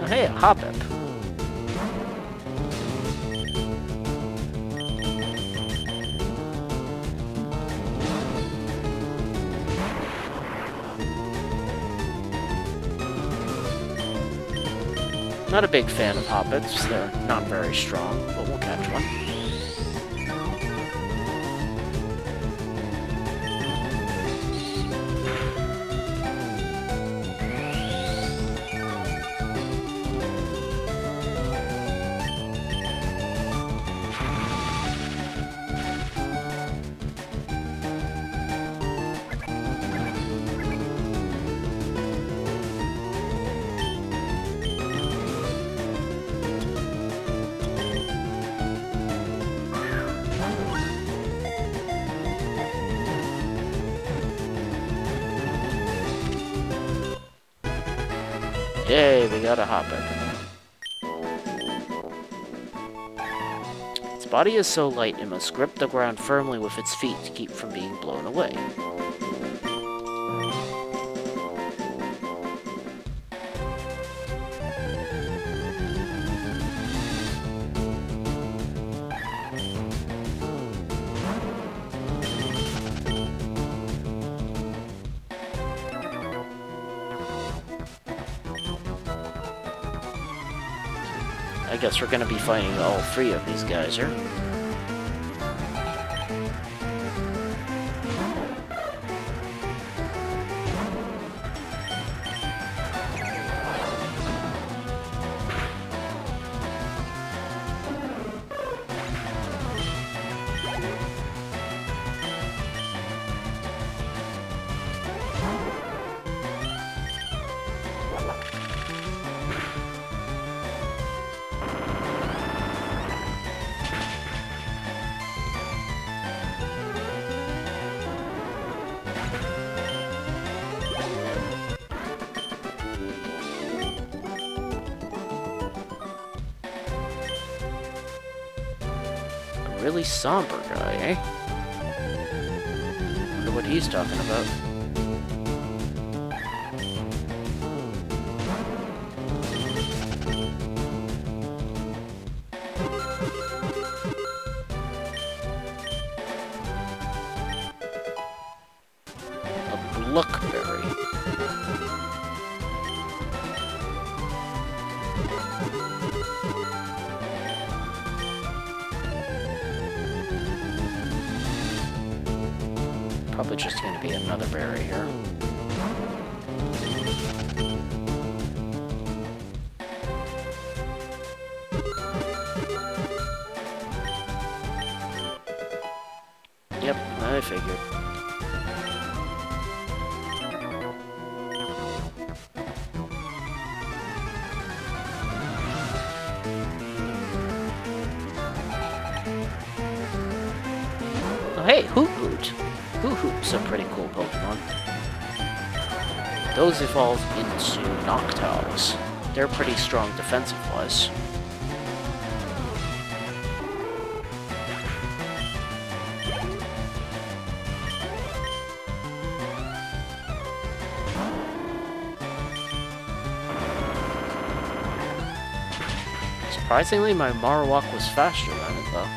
hey, a Hoppip. Not a big fan of Hoppips. They're not very strong, but we'll catch one. Yay, we got a Hoppip. Its body is so light it must grip the ground firmly with its feet to keep from being blown away. I guess we're gonna be fighting all three of these guys here. Really somber guy, eh? Wonder what he's talking about. A Bluckberry. Probably just going to be another berry here. Yep, I figured. Oh, hey, Hoot Hoot! Hoothoot's a pretty cool Pokemon. Those evolve into Noctowls. They're pretty strong defensive-wise. Surprisingly, my Marowak was faster than it, though.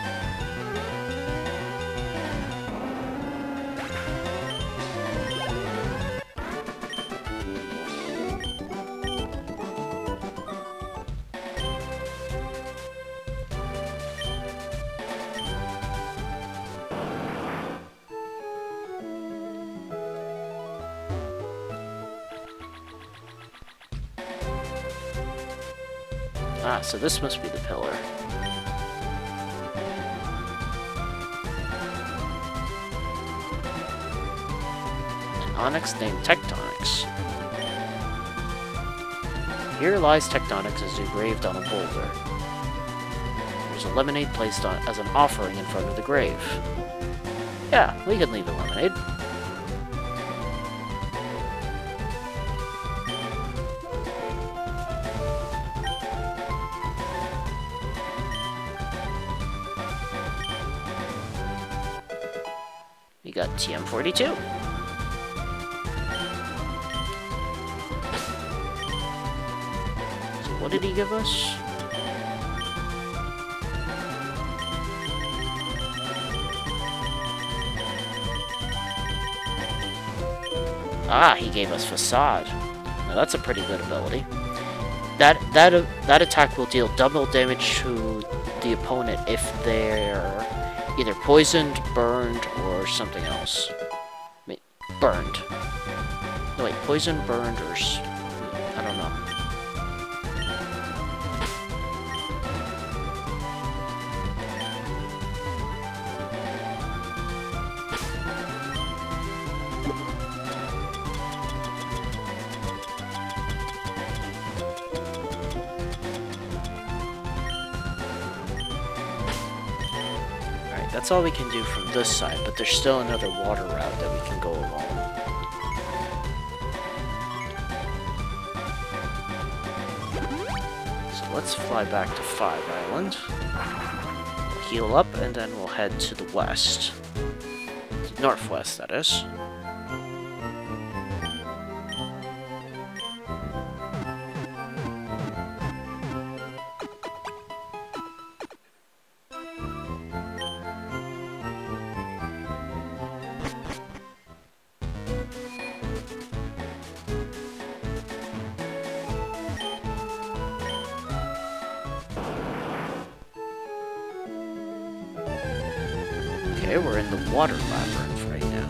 Ah, so this must be the pillar. An Onix named Tectonix. Here lies Tectonix as engraved on a boulder. There's a lemonade placed on as an offering in front of the grave. Yeah, we can leave a lemonade. We got TM42. So what did he give us? Ah, he gave us Facade. Now that's a pretty good ability. That attack will deal double damage to the opponent if they're either poisoned, burned, or something else. Wait, burned. No, wait, poisoned, burned, or I don't know. That's all we can do from this side, but there's still another water route that we can go along. So let's fly back to 5 Island. We'll heal up, and then we'll head to the west. Northwest, that is. Okay, we're in the water labyrinth right now.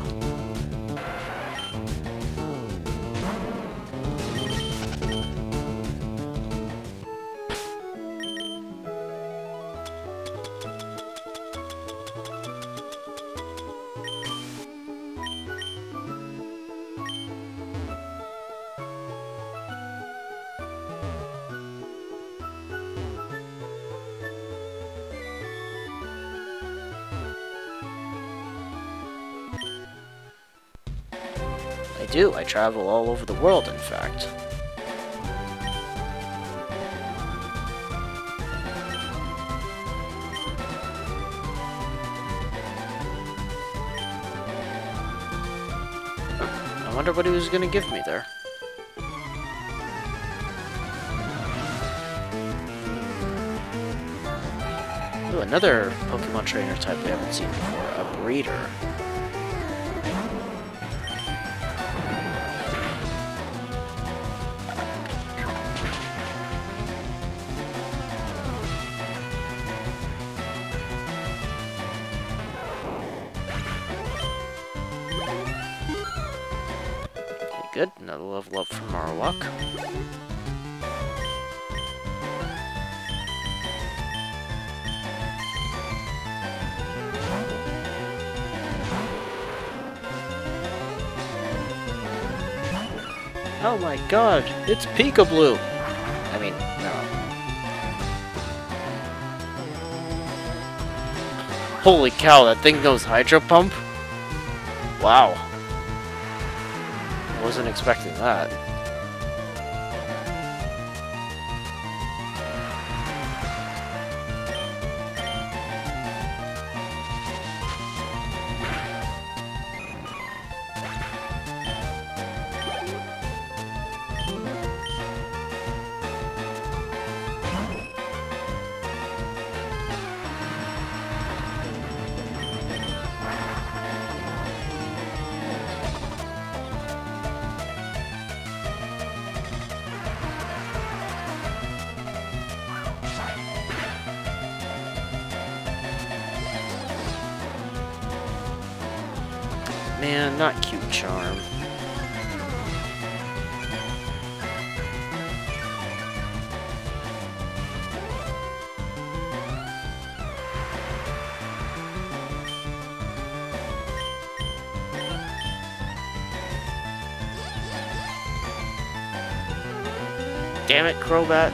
I do. I travel all over the world, in fact. I wonder what he was going to give me there. Ooh, another Pokemon trainer type we haven't seen before. A breeder. Good, another level up from Marowak. Oh my god, it's Peekaboo! I mean, no. Holy cow, that thing knows Hydro Pump? Wow. Wasn't expecting that. Man, not cute charm. Damn it, Crobat.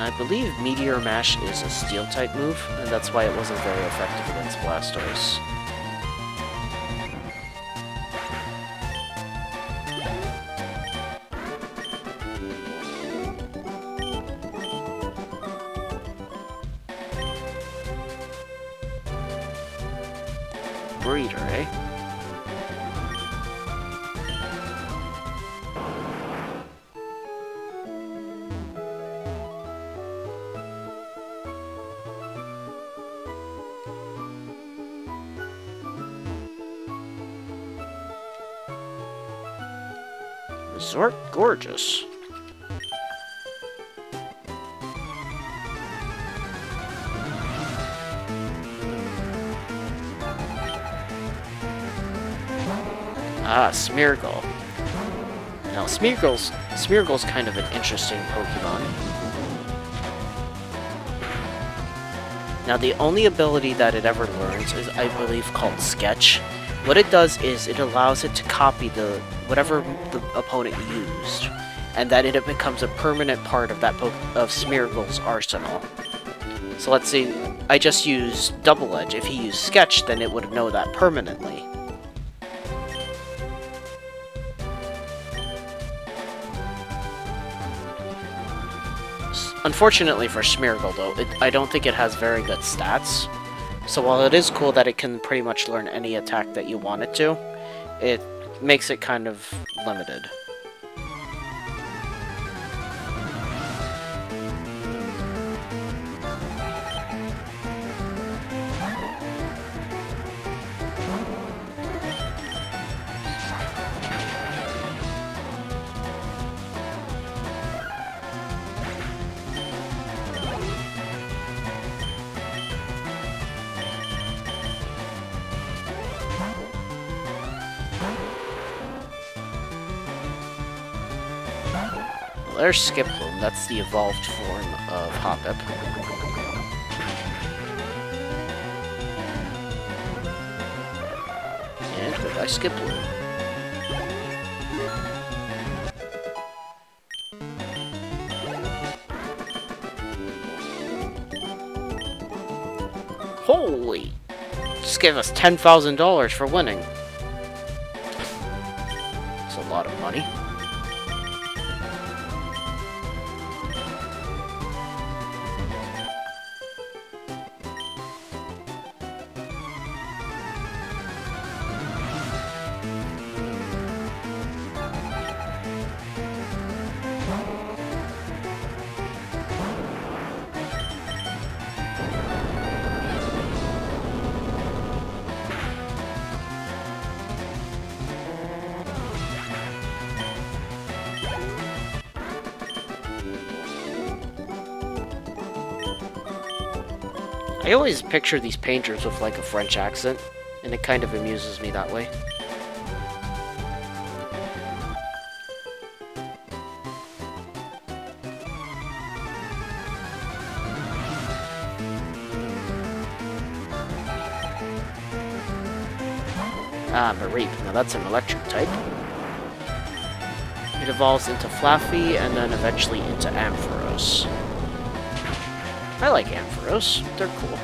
I believe Meteor Mash is a Steel-type move, and that's why it wasn't very effective against Blastoise. breeder, eh? Resort gorgeous. Ah, Smeargle. Now, Smeargle's kind of an interesting Pokemon. Now, the only ability that it ever learns is, I believe, called Sketch. What it does is it allows it to copy whatever the opponent used, and that it becomes a permanent part of of Smeargle's arsenal. So let's see, I just used Double Edge. If he used Sketch, then it would know that permanently. Unfortunately for Smeargle, though, I don't think it has very good stats. So while it is cool that it can pretty much learn any attack that you want it to, it makes it kind of limited. There's Skiploom, that's the evolved form of Hoppip. And goodbye, Skiploom. Holy! Just gave us $10,000 for winning. That's a lot of money. I always picture these painters with like a French accent, and it kind of amuses me that way. Ah, Mareep. Now that's an electric type. It evolves into Flaffy and then eventually into Ampharos. I like Ampharos. They're cool.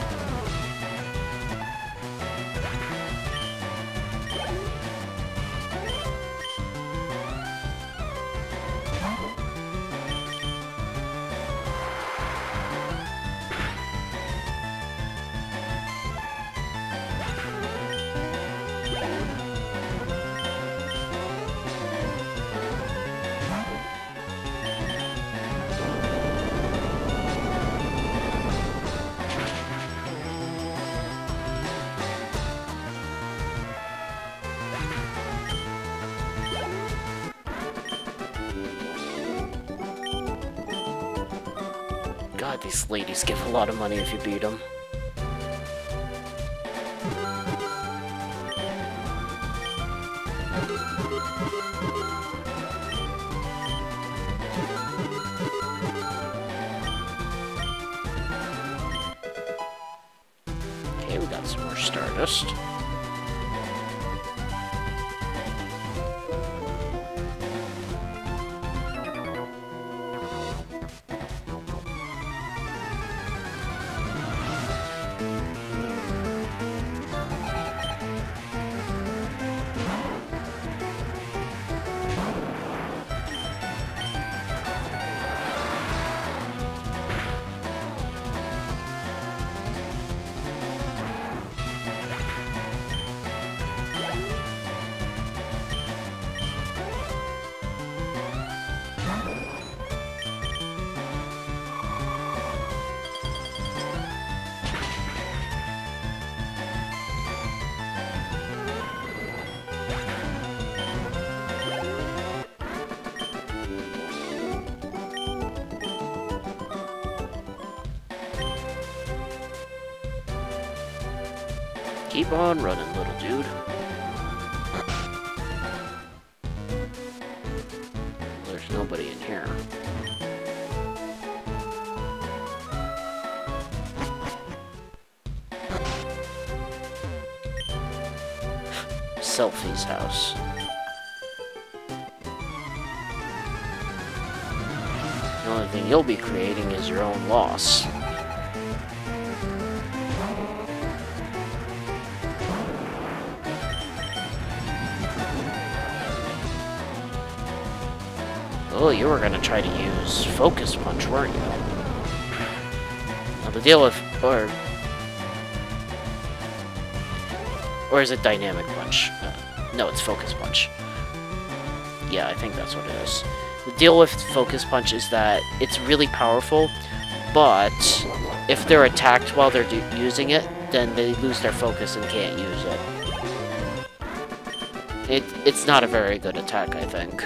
God, these ladies give a lot of money if you beat them. Okay, we got some more Stardust. Keep on running, little dude. There's nobody in here. Selfie's house. The only thing you'll be creating is your own loss. Oh, you were gonna try to use Focus Punch, weren't you? Now the deal with... Or is it Dynamic Punch? No, it's Focus Punch. Yeah, I think that's what it is. The deal with Focus Punch is that it's really powerful, but if they're attacked while they're using it, then they lose their focus and can't use it. It's not a very good attack, I think.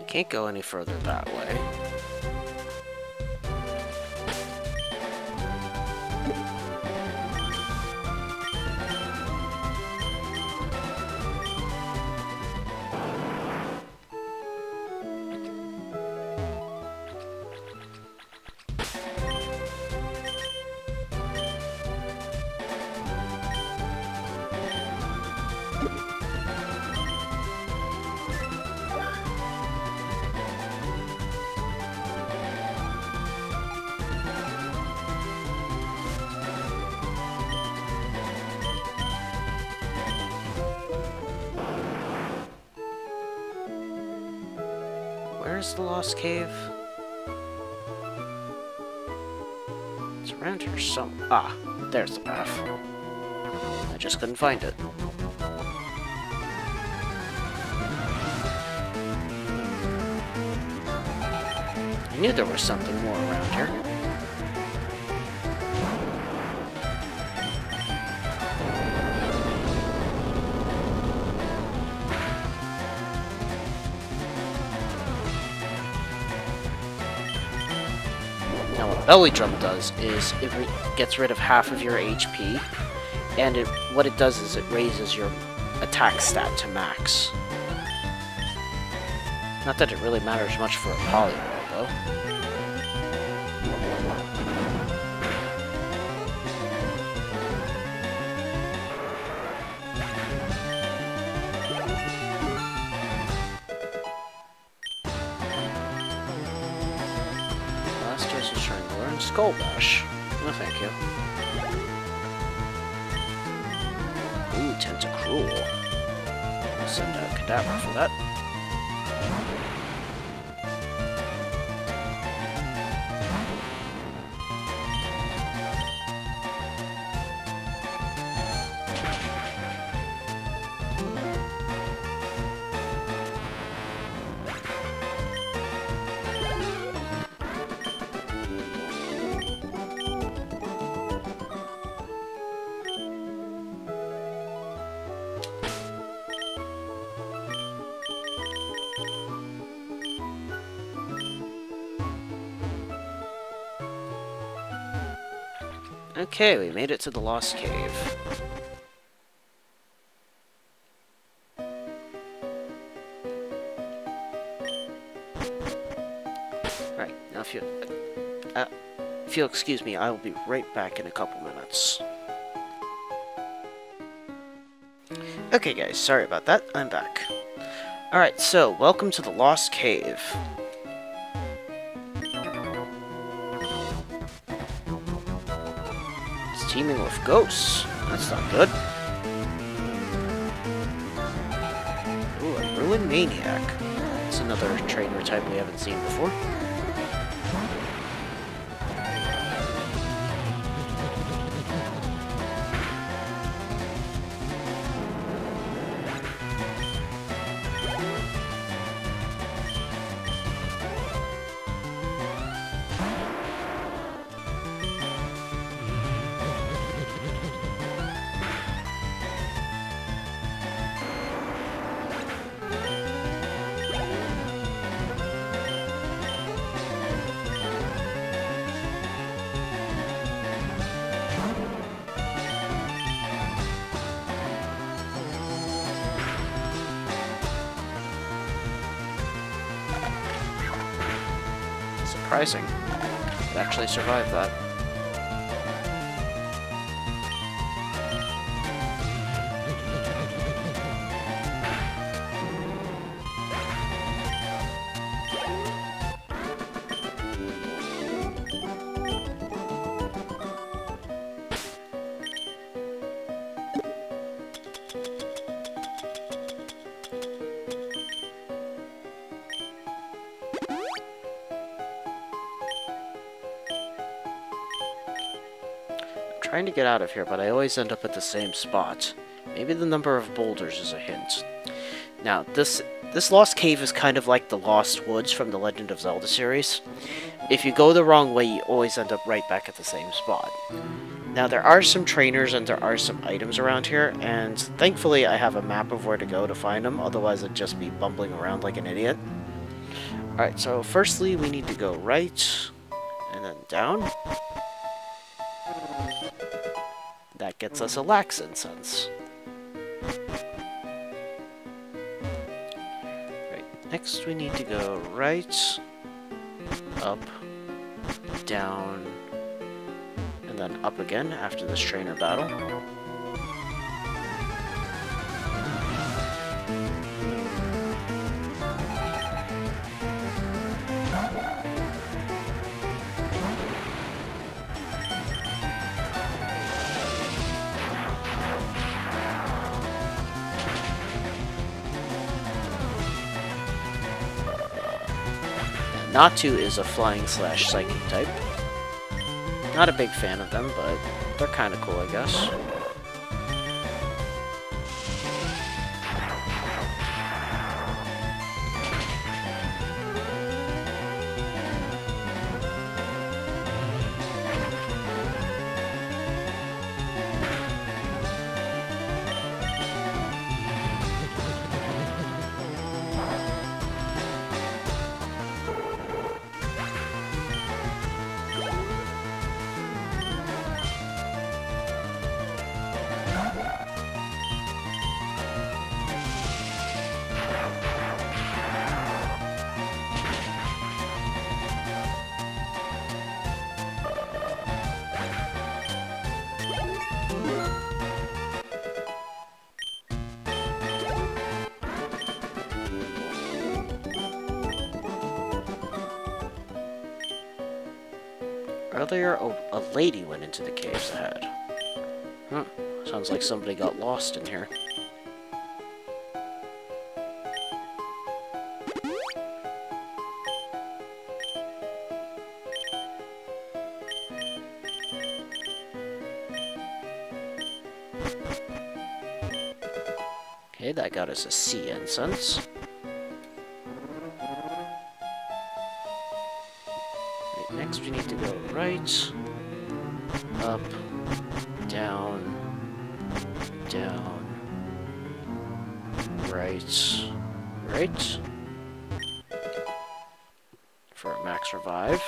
Can't go any further that way. Where's the Lost Cave? It's around here some... Ah, there's the path. I just couldn't find it. I knew there was something more around here. Now what Belly Drum does is it gets rid of half of your HP, and what it does is it raises your attack stat to max. Not that it really matters much for a Poliwhirl, though. Last choice is trying to learn Skull Bash. No, thank you. Ooh, Tentacruel. I'll send out Kadabra for that. Okay, we made it to the Lost Cave. Right, now if you'll excuse me, I will be right back in a couple minutes. Okay guys, sorry about that, I'm back. Alright, so, welcome to the Lost Cave. Teaming with ghosts. That's not good. Ooh, a Ruin Maniac. That's another trainer type we haven't seen before. surprising. It actually survived that. Trying to get out of here, but I always end up at the same spot. Maybe the number of boulders is a hint. Now, this Lost Cave is kind of like the Lost Woods from the Legend of Zelda series. If you go the wrong way, you always end up right back at the same spot. Now, there are some trainers and there are some items around here, and thankfully I have a map of where to go to find them, otherwise I'd just be bumbling around like an idiot. Alright, so firstly we need to go right, and then down. That gets us a Lax Incense. Right, next we need to go right, up, down, and then up again after this trainer battle. Natu is a flying / psychic type. Not a big fan of them, but they're kind of cool, I guess. Earlier, a lady went into the caves ahead. Huh. Sounds like somebody got lost in here. Okay, that got us a sea incense. Next we need to go right, up, down, down, right, right, for a max revive,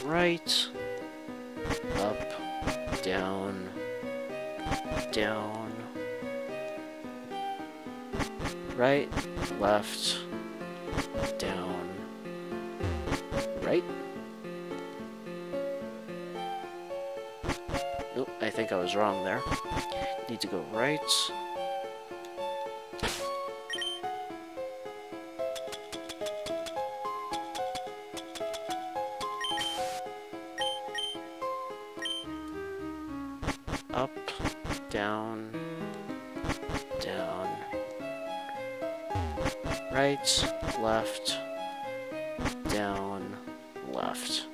right, up, down, down, right, left, down, right. Nope, I think I was wrong there. Need to go right. Up, down, down. Right, left, down, left.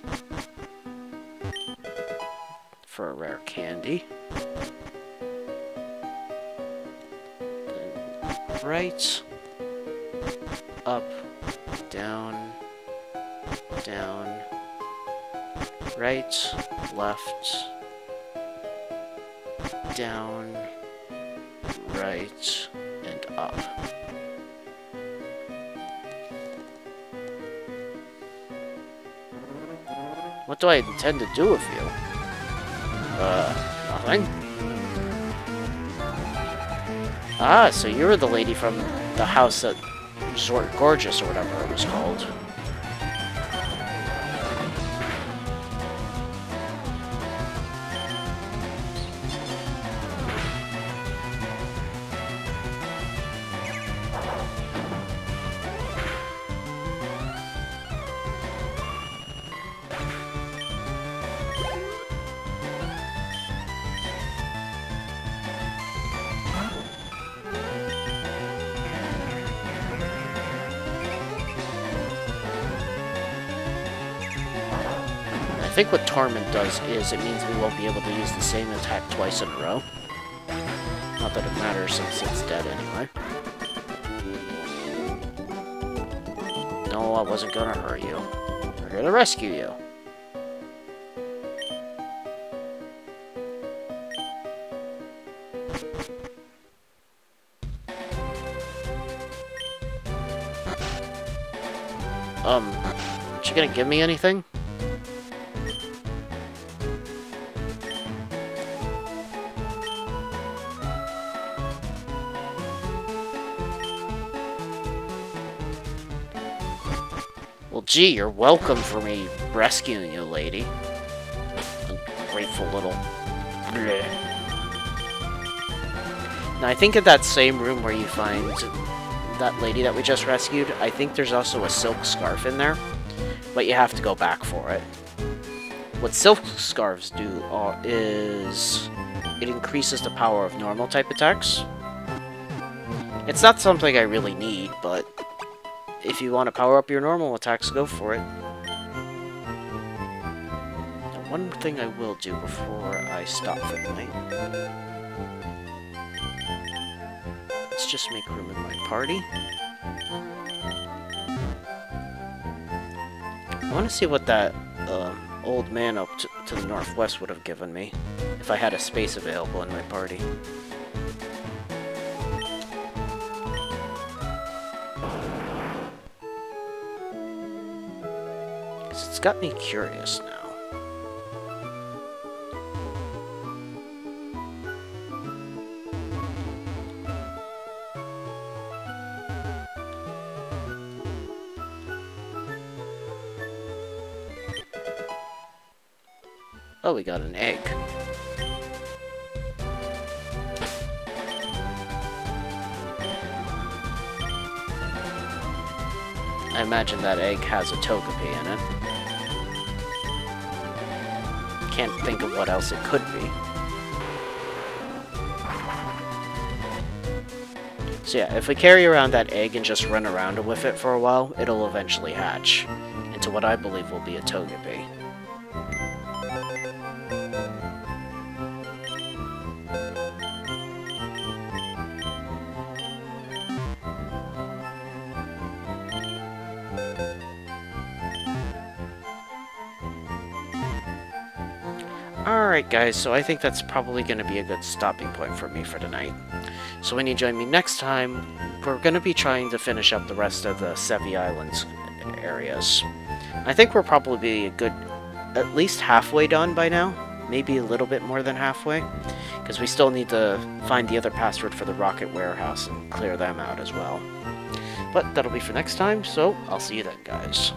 For a rare candy. Then right, up, down, down, right, left, down, right, and up. What do I intend to do with you? Nothing. Ah, so you were the lady from the house at Resort Gorgeous, or whatever it was called. think what Torment does is it means we won't be able to use the same attack twice in a row. Not that it matters since it's dead anyway. No, I wasn't gonna hurt you. We're here to rescue you. You gonna give me anything? Well, gee, you're welcome for me rescuing you, lady. Ungrateful little... Bleh. Now, I think in that same room where you find that lady that we just rescued, I think there's also a silk scarf in there. But you have to go back for it. What silk scarves do is it increases the power of normal type attacks. It's not something I really need, but if you want to power up your normal attacks, go for it. Now, one thing I will do before I stop for the night. Let's just make room in my party. I want to see what that old man up to the northwest would have given me if I had a space available in my party. It's got me curious now. Oh, we got an egg. I imagine that egg has a Togepi in it. Can't think of what else it could be. So yeah, if we carry around that egg and just run around with it for a while, it'll eventually hatch into what I believe will be a Togepi. Alright guys, so I think that's probably going to be a good stopping point for me for tonight. So when you join me next time, we're going to be trying to finish up the rest of the Sevii Islands areas. I think we're probably a good, at least halfway done by now. Maybe a little bit more than halfway. Because we still need to find the other password for the Rocket Warehouse and clear them out as well. But that'll be for next time, so I'll see you then guys.